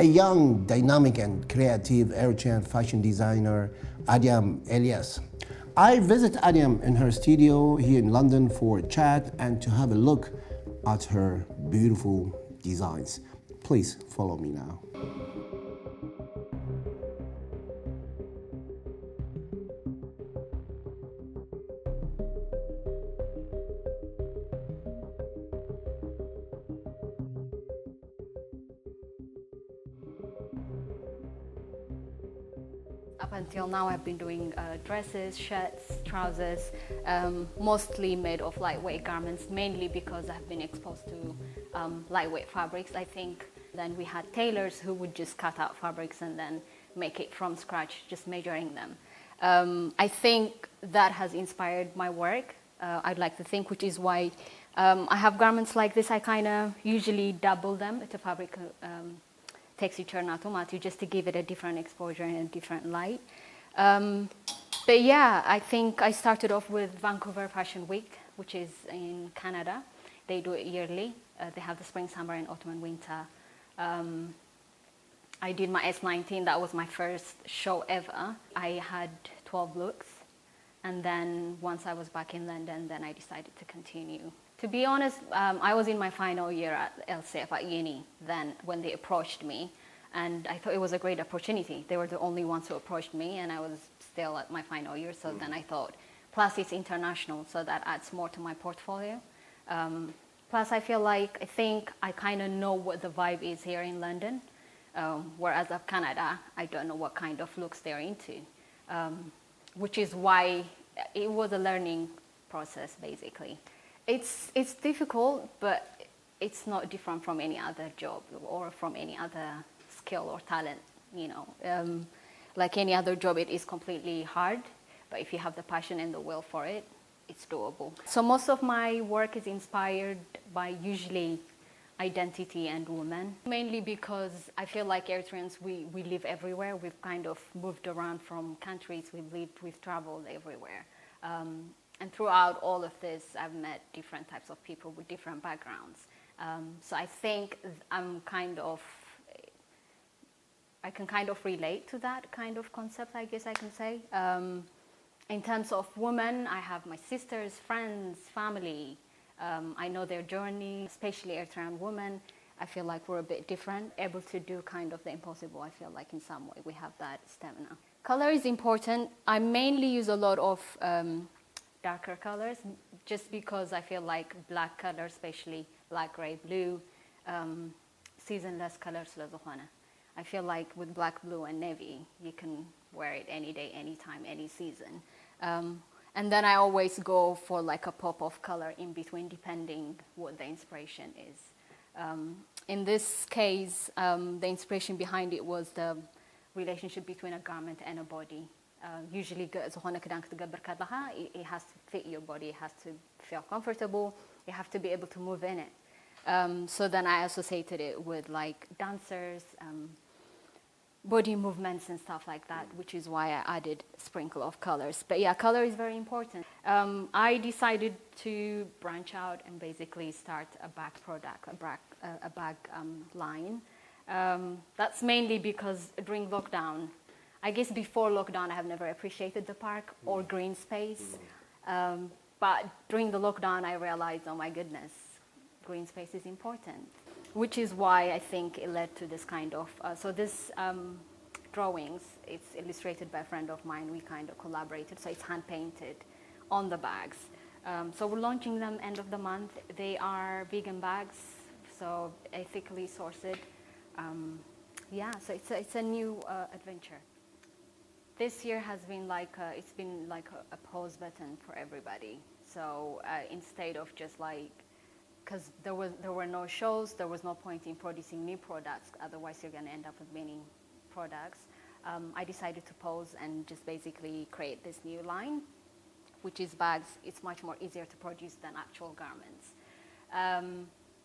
a young, dynamic and creative Eritrean fashion designer, Adiam Elias. I visit Adiam in her studio here in London for a chat and to have a look at her beautiful designs. Please follow me now. Up until now, I've been doing dresses, shirts, trousers, mostly made of lightweight garments, mainly because I've been exposed to lightweight fabrics, I think. Then we had tailors who would just cut out fabrics and then make it from scratch, just measuring them. I think that has inspired my work, I'd like to think, which is why I have garments like this. I kind of usually double them into fabric texture and automatic, just to give it a different exposure and a different light. But yeah, I think I started off with Vancouver Fashion Week, which is in Canada. They do it yearly. They have the spring, summer, and autumn and winter. I did my S19. That was my first show ever. I had 12 looks. And then once I was back in London, then I decided to continue. To be honest, I was in my final year at LCF at uni then when they approached me, and I thought it was a great opportunity. They were the only ones who approached me, and I was still at my final year, so then I thought, plus it's international, so that adds more to my portfolio. Plus I think I kind of know what the vibe is here in London, whereas of Canada, I don't know what kind of looks they're into, which is why it was a learning process, basically. It's difficult, but it's not different from any other job or from any other skill or talent, you know. Like any other job, it is completely hard, but if you have the passion and the will for it, it's doable. So most of my work is inspired by usually identity and women, mainly because I feel like Eritreans, we live everywhere. We've kind of moved around from countries, we've traveled everywhere. And throughout all of this, I've met different types of people with different backgrounds. So I think I can kind of relate to that kind of concept, I guess I can say. In terms of women, I have my sisters, friends, family. I know their journey, especially Eritrean women. I feel like we're a bit different, able to do kind of the impossible. I feel like in some way we have that stamina. Color is important. I mainly use a lot of darker colors, just because I feel like black colors, especially black, gray, blue, seasonless colors. I feel like with black, blue, and navy, you can wear it any day, anytime, any season. And then I always go for like a pop of color in between, depending what the inspiration is. In this case, the inspiration behind it was the relationship between a garment and a body. Usually it has to fit your body, it has to feel comfortable, you have to be able to move in it. So then I associated it with like dancers, body movements and stuff like that, which is why I added a sprinkle of colors. But yeah, color is very important. I decided to branch out and basically start a bag product, a bag line. That's mainly because during lockdown, I guess before lockdown, I have never appreciated the park or green space. But during the lockdown, I realized, oh my goodness, green space is important. Which is why I think it led to this kind of, so this drawings, it's illustrated by a friend of mine. We kind of collaborated, so it's hand painted on the bags. So we're launching them end of the month. They are vegan bags, so ethically sourced. Yeah, so it's a new adventure. This year has been like it's been like a pause button for everybody. So instead of just like, because there were no shows, there was no point in producing new products. Otherwise, you're going to end up with many products. I decided to pause and just basically create this new line, which is bags. It's much more easier to produce than actual garments.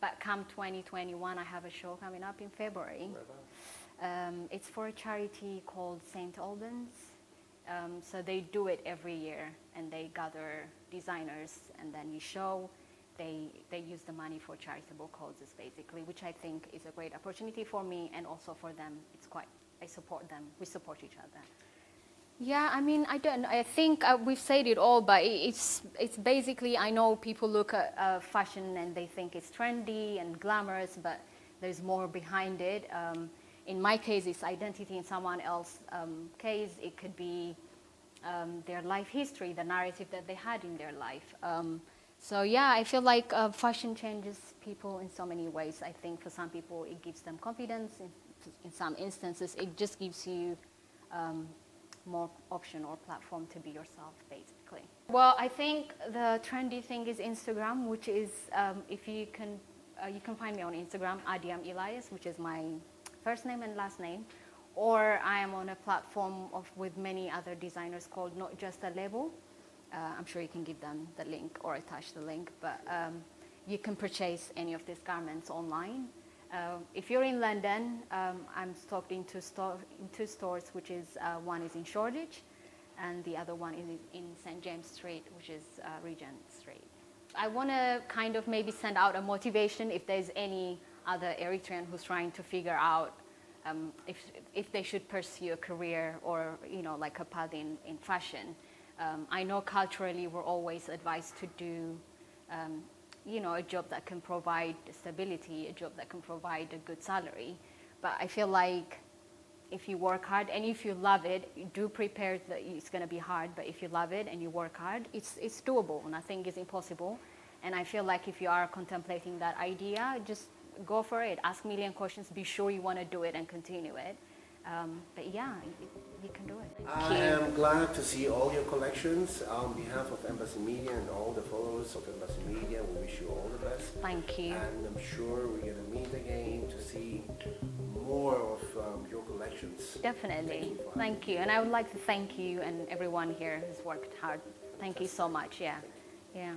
But come 2021, I have a show coming up in February. It's for a charity called St. Albans. So they do it every year, and they gather designers, and then you show, they use the money for charitable causes, basically, which I think is a great opportunity for me and also for them. I support them. We support each other. Yeah, I mean, I think we've said it all, but it's basically, I know people look at fashion and they think it's trendy and glamorous, but there's more behind it. In my case, it's identity. In someone else's case, it could be their life history, the narrative that they had in their life. So yeah, I feel like fashion changes people in so many ways. I think for some people, it gives them confidence. In some instances, it just gives you more option or platform to be yourself, basically. Well, I think the trendy thing is Instagram, which is if you can find me on Instagram, Adiam Elias, which is my first name and last name, or I am on a platform with many other designers called Not Just a Label. I'm sure you can give them the link or attach the link, but you can purchase any of these garments online. If you're in London, I'm stocked in two stores, which is one is in Shoreditch, and the other one is in St. James Street, which is Regent Street. I want to kind of maybe send out a motivation if there's any other Eritrean who's trying to figure out if they should pursue a career or like a path in fashion. I know culturally we're always advised to do a job that can provide stability, a job that can provide a good salary. But I feel like if you work hard and if you love it, you do prepare that it's going to be hard, but if you love it and you work hard, it's doable. Nothing is impossible. And I feel like if you are contemplating that idea, just go for it. Ask a million questions. Be sure you want to do it and continue it. But yeah, you can do it. I am glad to see all your collections. On behalf of EmbassyMedia and all the followers of EmbassyMedia, we wish you all the best. Thank you. And I'm sure we're going to meet again to see more of your collections. Definitely. Thank you. And I would like to thank you and everyone here who's worked hard. Thank you so much. Yeah.